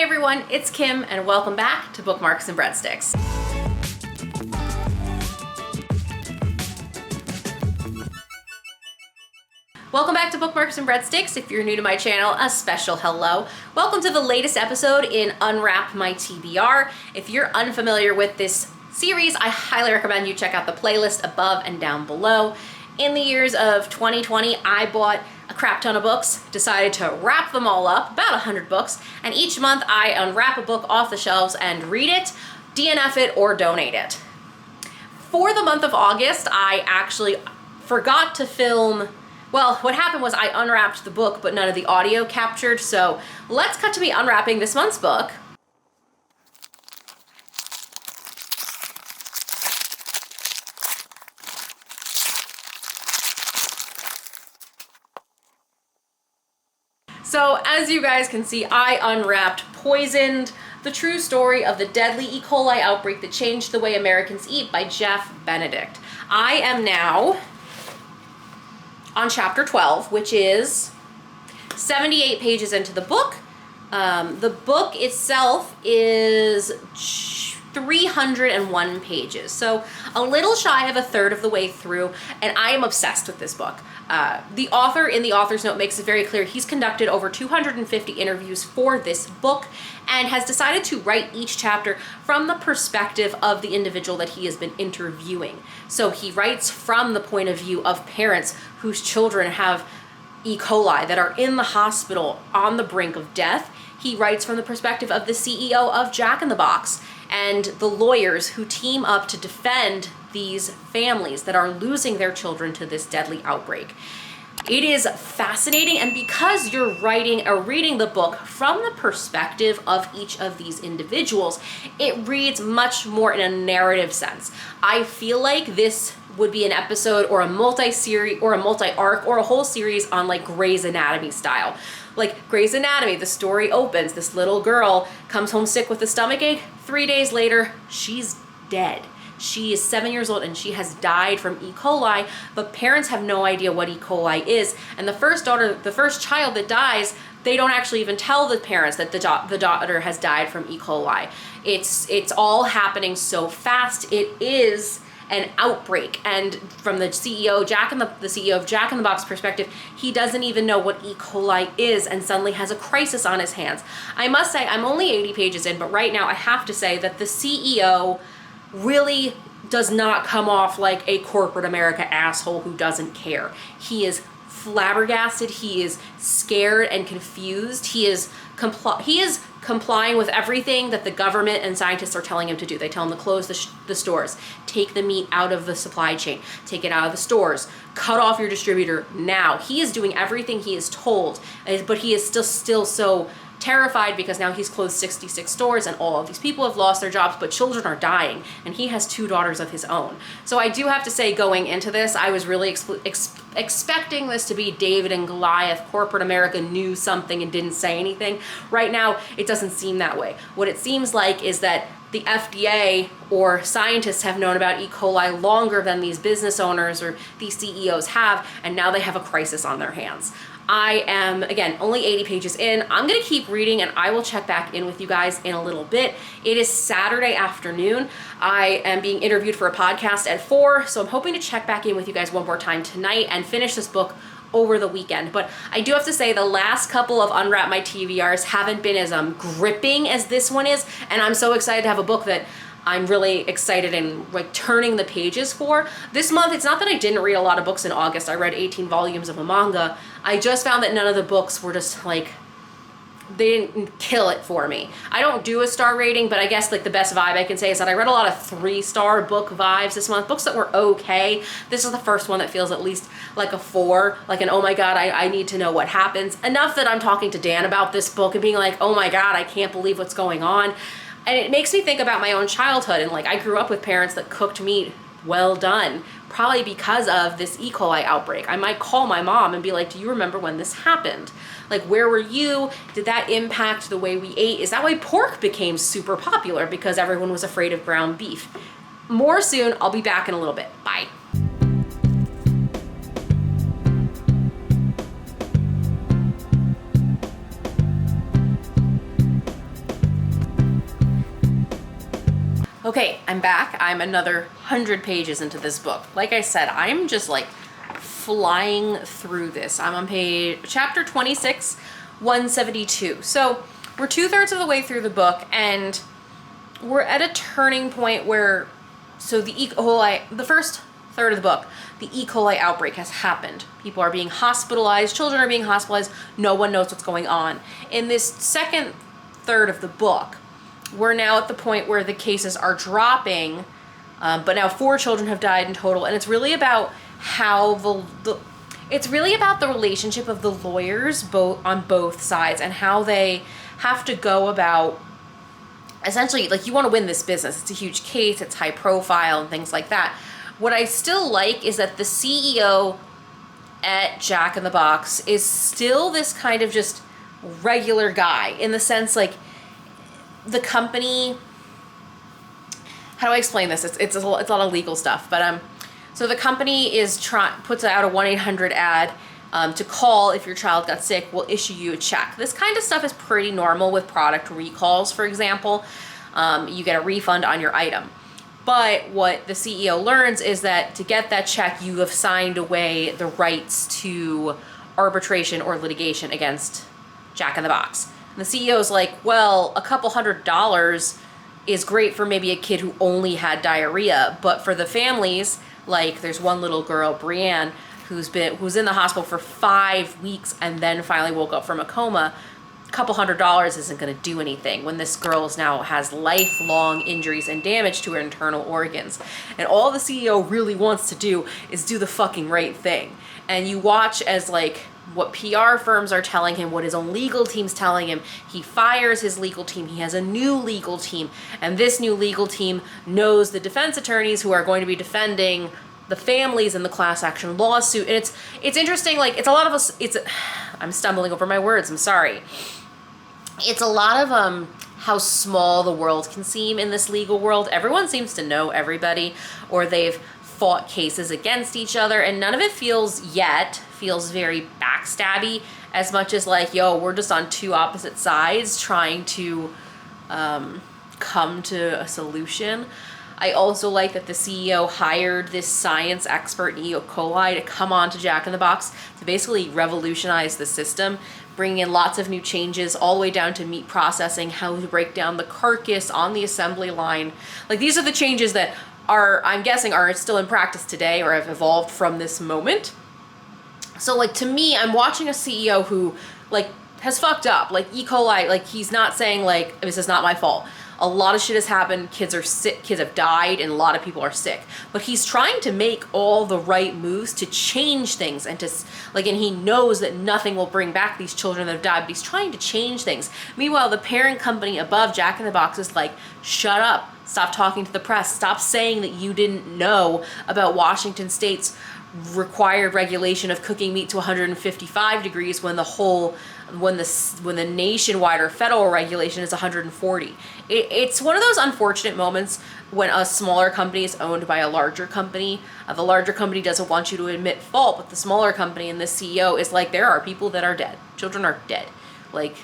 everyone, it's Kim and welcome back to Bookmarks and Breadsticks. Welcome back to Bookmarks and Breadsticks. If you're new to my channel, a special hello. Welcome to the latest episode in Unwrap, my TBR. If you're unfamiliar with this series, I highly recommend you check out the playlist above and down below. In the years of 2020, I bought a crap ton of books, decided to wrap them all up, about 100 books, and each month I unwrap a book off the shelves and read it, DNF it, or donate it. For the month of August, I actually forgot to film. Well, what happened was I unwrapped the book, but none of the audio captured, so let's cut to me unwrapping this month's book. So as you guys can see, I unwrapped Poisoned, the true story of the deadly E. coli outbreak that changed the way Americans eat by Jeff Benedict. I am now on chapter 12, which is 78 pages into the book. The book itself is 301 pages, so a little shy of a third of the way through, and I am obsessed with this book. The author in the author's note makes it very clear he's conducted over 250 interviews for this book and has decided to write each chapter from the perspective of the individual that he has been interviewing. So he writes from the point of view of parents whose children have E. coli that are in the hospital on the brink of death. He writes from the perspective of the CEO of Jack in the Box and the lawyers who team up to defend these families that are losing their children to this deadly outbreak. It is fascinating, and because you're writing or reading the book from the perspective of each of these individuals, it reads much more in a narrative sense. I feel like this would be an episode or a multi-series or a multi-arc or a whole series on like Grey's Anatomy style. Like Grey's Anatomy, the story opens, this little girl comes home sick with a stomachache. 3 days later, she's dead. She is 7 years old and she has died from E. coli, but parents have no idea what E. coli is. And the first child that dies, they don't actually even tell the parents that the daughter has died from E. coli. It's all happening so fast. It is an outbreak, and from the CEO, the CEO of Jack in the Box perspective, he doesn't even know what E. coli is and suddenly has a crisis on his hands. I must say, I'm only 80 pages in, but right now I have to say that the CEO really does not come off like a corporate America asshole who doesn't care. He is flabbergasted, he is scared and confused, he is complying with everything that the government and scientists are telling him to do. They tell him to close the stores, take the meat out of the supply chain, take it out of the stores, cut off your distributor now. He is doing everything he is told, but he is still so terrified because now he's closed 66 stores and all of these people have lost their jobs, but children are dying, and he has 2 daughters of his own. So I do have to say, going into this, I was really expecting this to be David and Goliath. Corporate America knew something and didn't say anything. Right now, it doesn't seem that way. What it seems like is that the FDA or scientists have known about E. coli longer than these business owners or these CEOs have, and now they have a crisis on their hands. I am, again, only 80 pages in. I'm gonna keep reading and I will check back in with you guys in a little bit. It is Saturday afternoon. I am being interviewed for a podcast at 4, so I'm hoping to check back in with you guys one more time tonight and finish this book over the weekend. But I do have to say, the last couple of Unwrap My TBRs haven't been as gripping as this one is, and I'm so excited to have a book that I'm really excited and like turning the pages for. This month, it's not that I didn't read a lot of books in August. I read 18 volumes of a manga. I just found that none of the books were just like, they didn't kill it for me. I don't do a star rating, but I guess like the best vibe I can say is that I read a lot of 3-star book vibes this month, books that were okay. This is the first one that feels at least like a 4, like an, oh my God, I need to know what happens. Enough that I'm talking to Dan about this book and being like, oh my God, I can't believe what's going on. And it makes me think about my own childhood, and like I grew up with parents that cooked meat well done, probably because of this E. coli outbreak. I might call my mom and be like, do you remember when this happened? Like, where were you? Did that impact the way we ate? Is that why pork became super popular? Because everyone was afraid of ground beef. More soon. I'll be back in a little bit. Bye. Okay, I'm back. I'm another 100 pages into this book. Like I said, I'm just like flying through this. I'm on chapter 26, 172. So we're 2/3 of the way through the book, and we're at a turning point where, so the E.Coli, the first third of the book, the E.Coli outbreak has happened. People are being hospitalized, children are being hospitalized, no one knows what's going on. In this second third of the book, we're now at the point where the cases are dropping, but now 4 children have died in total, and it's really about how it's really about the relationship of the lawyers on both sides and how they have to go about, essentially, like, you want to win this business. It's a huge case, it's high profile and things like that. What I still like is that the CEO at Jack in the Box is still this kind of just regular guy, in the sense, like, the company, how do I explain this? It's a lot of legal stuff, but so the company puts out a 1-800 ad to call if your child got sick. We'll issue you a check. This kind of stuff is pretty normal with product recalls, for example. You get a refund on your item. But what the CEO learns is that to get that check, you have signed away the rights to arbitration or litigation against Jack in the Box. And the CEO's like, well, a couple $100 is great for maybe a kid who only had diarrhea, but for the families, like, there's one little girl, Brienne, who's in the hospital for 5 weeks and then finally woke up from a coma. A couple $100 isn't going to do anything when this girl now has lifelong injuries and damage to her internal organs. And all the CEO really wants to do is do the fucking right thing. And you watch as, like, what PR firms are telling him, what his own legal team's telling him. He fires his legal team. He has a new legal team. And this new legal team knows the defense attorneys who are going to be defending the families in the class action lawsuit. And it's interesting, like, it's a lot of us, I'm stumbling over my words, I'm sorry. It's a lot of how small the world can seem in this legal world. Everyone seems to know everybody, or they've fought cases against each other, and none of it feels very backstabby, as much as like, yo, we're just on 2 opposite sides trying to come to a solution. I also like that the CEO hired this science expert in E.Coli to come on to Jack in the Box to basically revolutionize the system, bringing in lots of new changes all the way down to meat processing, how to break down the carcass on the assembly line. Like, these are the changes that I'm guessing are still in practice today or have evolved from this moment. So, like, to me, I'm watching a CEO who, like, has fucked up. Like, E.Coli, like, he's not saying, like, this is not my fault. A lot of shit has happened, kids are sick, kids have died, and a lot of people are sick. But he's trying to make all the right moves to change things and to, like, and he knows that nothing will bring back these children that have died, but he's trying to change things. Meanwhile, the parent company above Jack in the Box is like, shut up, stop talking to the press, stop saying that you didn't know about Washington State's required regulation of cooking meat to 155 degrees when the nationwide or federal regulation is 140. It's one of those unfortunate moments when a smaller company is owned by a larger company. The larger company doesn't want you to admit fault, but the smaller company and the CEO is like, there are people that are dead. Children are dead. Like,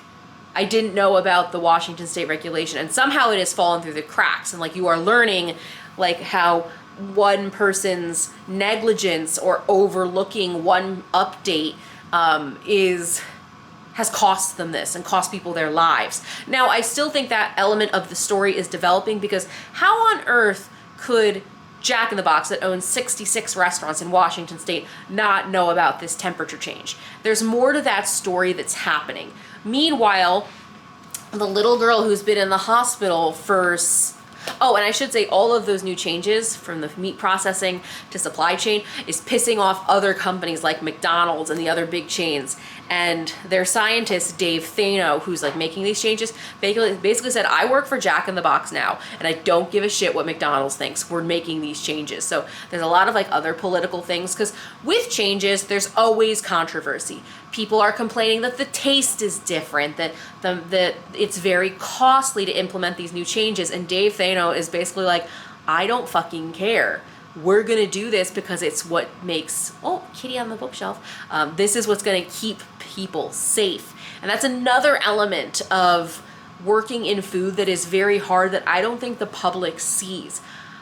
I didn't know about the Washington State regulation, and somehow it has fallen through the cracks. And, like, you are learning, like, how one person's negligence or overlooking one update has cost them this and cost people their lives. Now, I still think that element of the story is developing, because how on earth could Jack in the Box, that owns 66 restaurants in Washington State, not know about this temperature change? There's more to that story that's happening. Meanwhile, the little girl who's been in the hospital for... Oh, and I should say, all of those new changes, from the meat processing to supply chain, is pissing off other companies like McDonald's and the other big chains. And their scientist, Dave Thano, who's, like, making these changes, basically said, I work for Jack in the Box now, and I don't give a shit what McDonald's thinks. We're making these changes. So there's a lot of, like, other political things, because with changes, there's always controversy. People are complaining that the taste is different, that it's very costly to implement these new changes. And Dave Thano is basically like, I don't fucking care. We're going to do this because it's what makes, oh, kitty on the bookshelf. This is what's going to keep people safe. And that's another element of working in food that is very hard that I don't think the public sees.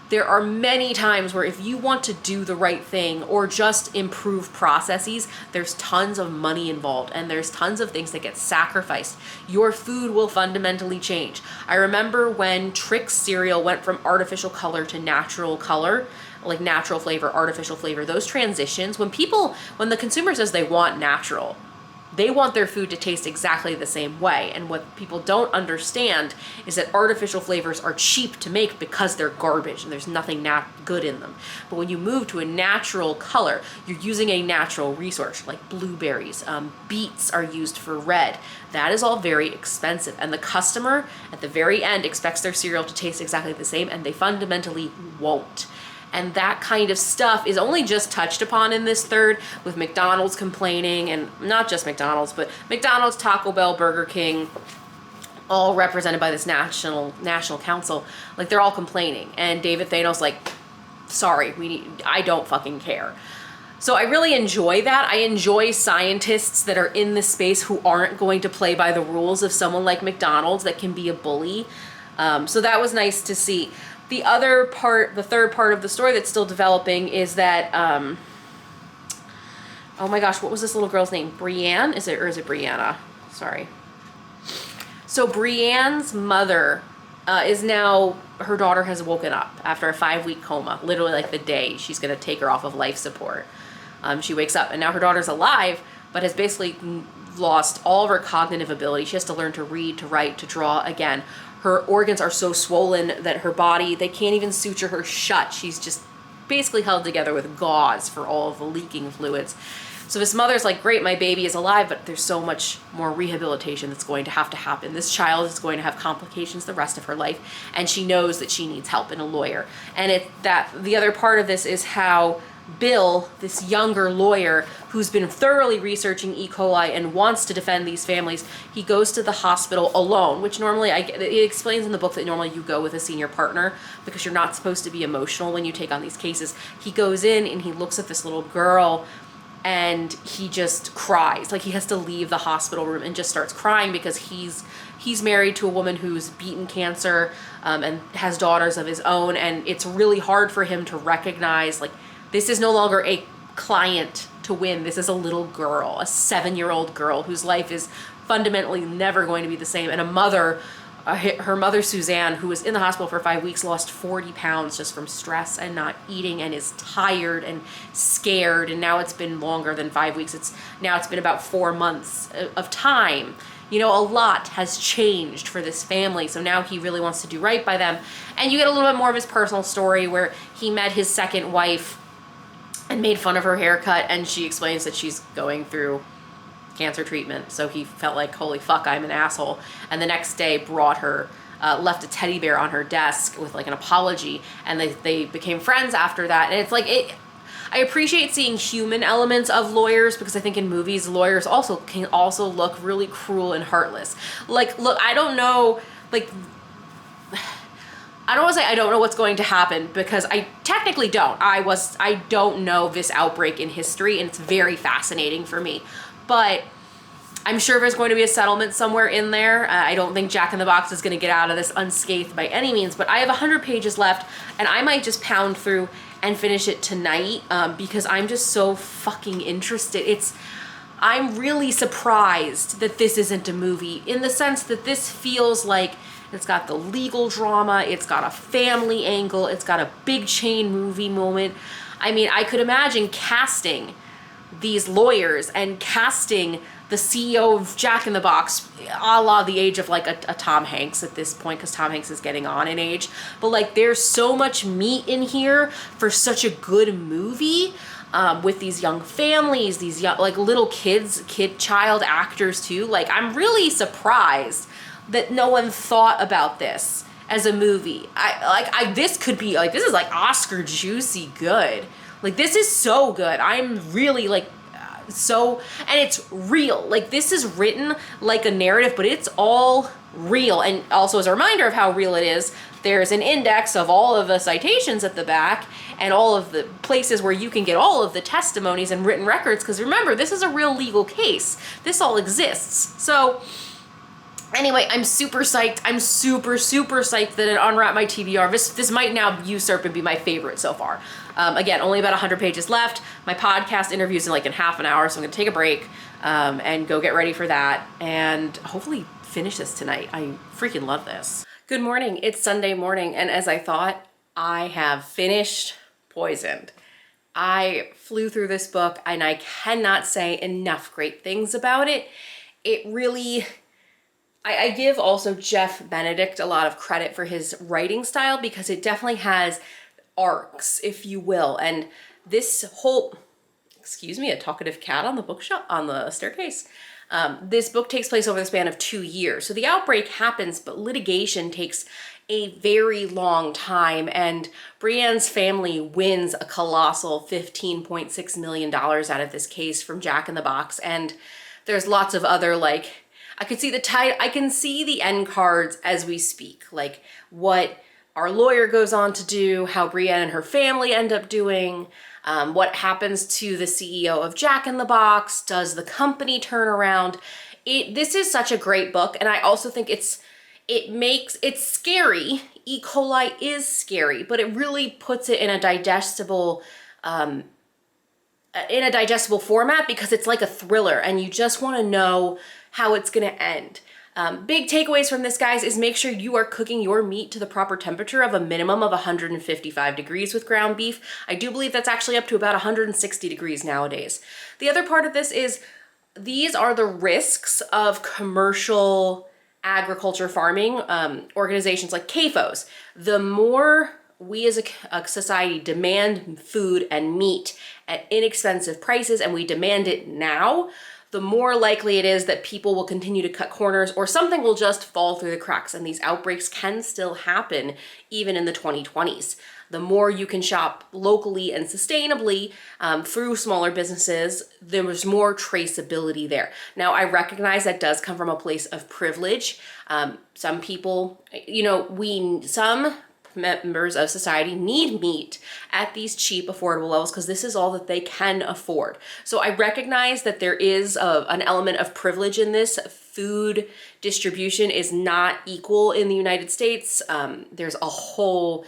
There are many times where if you want to do the right thing or just improve processes, there's tons of money involved and there's tons of things that get sacrificed. Your food will fundamentally change. I remember when Trix cereal went from artificial color to natural color, like natural flavor, artificial flavor, those transitions, when the consumer says they want natural, they want their food to taste exactly the same way. And what people don't understand is that artificial flavors are cheap to make because they're garbage and there's nothing good in them. But when you move to a natural color, you're using a natural resource like blueberries, beets are used for red. That is all very expensive. And the customer at the very end expects their cereal to taste exactly the same, and they fundamentally won't. And that kind of stuff is only just touched upon in this third, with McDonald's complaining, and not just McDonald's, but McDonald's, Taco Bell, Burger King, all represented by this national council. Like, they're all complaining. And David Thanos like, sorry, I don't fucking care. So I really enjoy that. I enjoy scientists that are in this space who aren't going to play by the rules of someone like McDonald's that can be a bully. So that was nice to see. The other part, the third part of the story that's still developing is that, oh my gosh, what was this little girl's name? Brienne? Is it Brianna? Sorry. So Brienne's mother is now, her daughter has woken up after a 5-week coma, literally like the day she's going to take her off of life support. She wakes up and now her daughter's alive, but has basically lost all of her cognitive ability. She has to learn to read, to write, to draw again. Her organs are so swollen that her body, they can't even suture her shut. She's just basically held together with gauze for all of the leaking fluids. So this mother's like, great, my baby is alive, but there's so much more rehabilitation that's going to happen. This child is going to have complications the rest of her life, and she knows that she needs help and a lawyer. And the other part of this is how Bill, this younger lawyer who's been thoroughly researching E. coli and wants to defend these families, he goes to the hospital alone, which normally, it explains in the book that normally you go with a senior partner because you're not supposed to be emotional when you take on these cases. He goes in and he looks at this little girl and he just cries. Like, he has to leave the hospital room and just starts crying because he's married to a woman who's beaten cancer and has daughters of his own, and it's really hard for him to recognize, like, this is no longer a client to win. This is a little girl, a 7-year-old girl whose life is fundamentally never going to be the same. And a mother, her mother, Suzanne, who was in the hospital for 5 weeks, lost 40 pounds just from stress and not eating, and is tired and scared. And now it's been longer than 5 weeks. It's been about 4 months of time. You know, a lot has changed for this family. So now he really wants to do right by them. And you get a little bit more of his personal story where he met his second wife and made fun of her haircut, and she explains that she's going through cancer treatment, so he felt like, holy fuck, I'm an asshole. And the next day brought her, left a teddy bear on her desk with like an apology, and they became friends after that. And it's like, I appreciate seeing human elements of lawyers, because I think in movies, lawyers can also look really cruel and heartless. Like, look, I don't know, like, I don't want to say I don't know what's going to happen, because I technically don't. I don't know this outbreak in history, and it's very fascinating for me. But I'm sure there's going to be a settlement somewhere in there. I don't think Jack in the Box is going to get out of this unscathed by any means, but I have 100 pages left, and I might just pound through and finish it tonight, because I'm just so fucking interested. I'm really surprised that this isn't a movie, in the sense that this feels like it's got the legal drama, it's got a family angle, it's got a big chain movie moment. I mean, I could imagine casting these lawyers and casting the CEO of Jack in the Box, a la the age of like a Tom Hanks at this point, because Tom Hanks is getting on in age. But like, there's so much meat in here for such a good movie, with these young families, these young, like, little child actors too. Like, I'm really surprised that no one thought about this as a movie. This could be like, this is like Oscar juicy good. Like, this is so good. I'm really like, and it's real. Like, this is written like a narrative, but it's all real. And also, as a reminder of how real it is, there's an index of all of the citations at the back and all of the places where you can get all of the testimonies and written records. Because remember, this is a real legal case. This all exists. So Anyway, I'm super psyched. I'm super psyched that it Unwrap My TBR. This might now usurp and be my favorite so far. Again, only about 100 pages left. My podcast interview's in half an hour, so I'm gonna take a break and go get ready for that and hopefully finish this tonight. I freaking love this. Good morning, it's Sunday morning, and as I thought, I have finished Poisoned. I flew through this book and I cannot say enough great things about it. It really, I give also Jeff Benedict a lot of credit for his writing style because it definitely has arcs, if you will. And this whole, excuse me, a talkative cat on the bookshelf, on the staircase. This book takes place over the span of 2 years. So the outbreak happens, but litigation takes a very long time. And Brienne's family wins a colossal $15.6 million out of this case from Jack in the Box. And there's lots of other I could see I can see the end cards as we speak, what our lawyer goes on to do, how Brienne and her family end up doing, what happens to the CEO of Jack in the Box, does the company turn around? This is such a great book, and I also think it's scary. E.Coli is scary, but it really puts it in a digestible format because it's like a thriller, and you just want to know how it's gonna end. Big takeaways from this, guys, is make sure you are cooking your meat to the proper temperature of a minimum of 155 degrees with ground beef. I do believe that's actually up to about 160 degrees nowadays. The other part of this is these are the risks of commercial agriculture farming organizations like CAFOs. The more we as a society demand food and meat at inexpensive prices, and we demand it now, the more likely it is that people will continue to cut corners or something will just fall through the cracks, and these outbreaks can still happen even in the 2020s. The more you can shop locally and sustainably through smaller businesses, there's more traceability there. Now, I recognize that does come from a place of privilege. Some people, some members of society need meat at these cheap, affordable levels because this is all that they can afford. So I recognize that there is an element of privilege in this. Food distribution is not equal in the United States. There's a whole,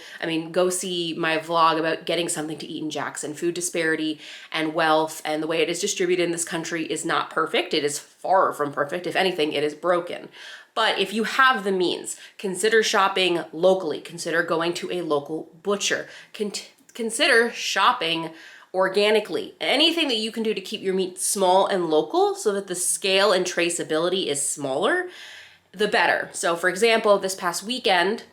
go see my vlog about getting something to eat in Jackson. Food disparity and wealth and the way it is distributed in this country is not perfect. It is far from perfect. If anything, it is broken. But if you have the means, consider shopping locally. Consider going to a local butcher. Consider shopping organically. Anything that you can do to keep your meat small and local so that the scale and traceability is smaller, the better. So for example, this past weekend,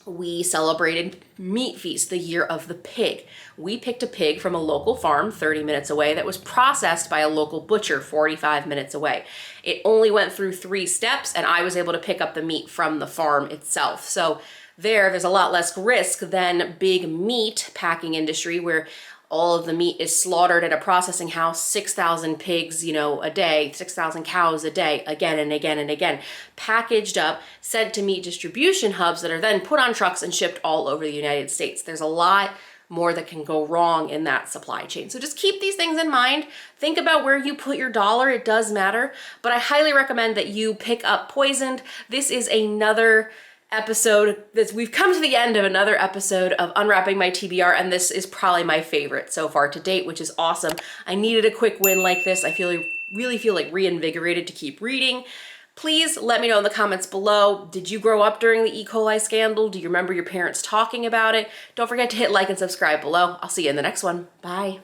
we celebrated Meat Feast, the Year of the Pig. We picked a pig from a local farm 30 minutes away that was processed by a local butcher 45 minutes away. It only went through 3 steps, and I was able to pick up the meat from the farm itself. So there's a lot less risk than big meat packing industry where all of the meat is slaughtered at a processing house, 6,000 pigs, a day, 6,000 cows a day, again and again and again, packaged up, sent to meat distribution hubs that are then put on trucks and shipped all over the United States. There's a lot more that can go wrong in that supply chain. So just keep these things in mind. Think about where you put your dollar. It does matter, but I highly recommend that you pick up Poisoned. This is another episode we've come to the end of another episode of Unwrapping My TBR, and this is probably my favorite so far to date, which is awesome. I needed a quick win like this. I really feel reinvigorated to keep reading. Please let me know in the comments below. Did you grow up during the E.Coli scandal? Do you remember your parents talking about it? Don't forget to hit like and subscribe below. I'll see you in the next one. Bye.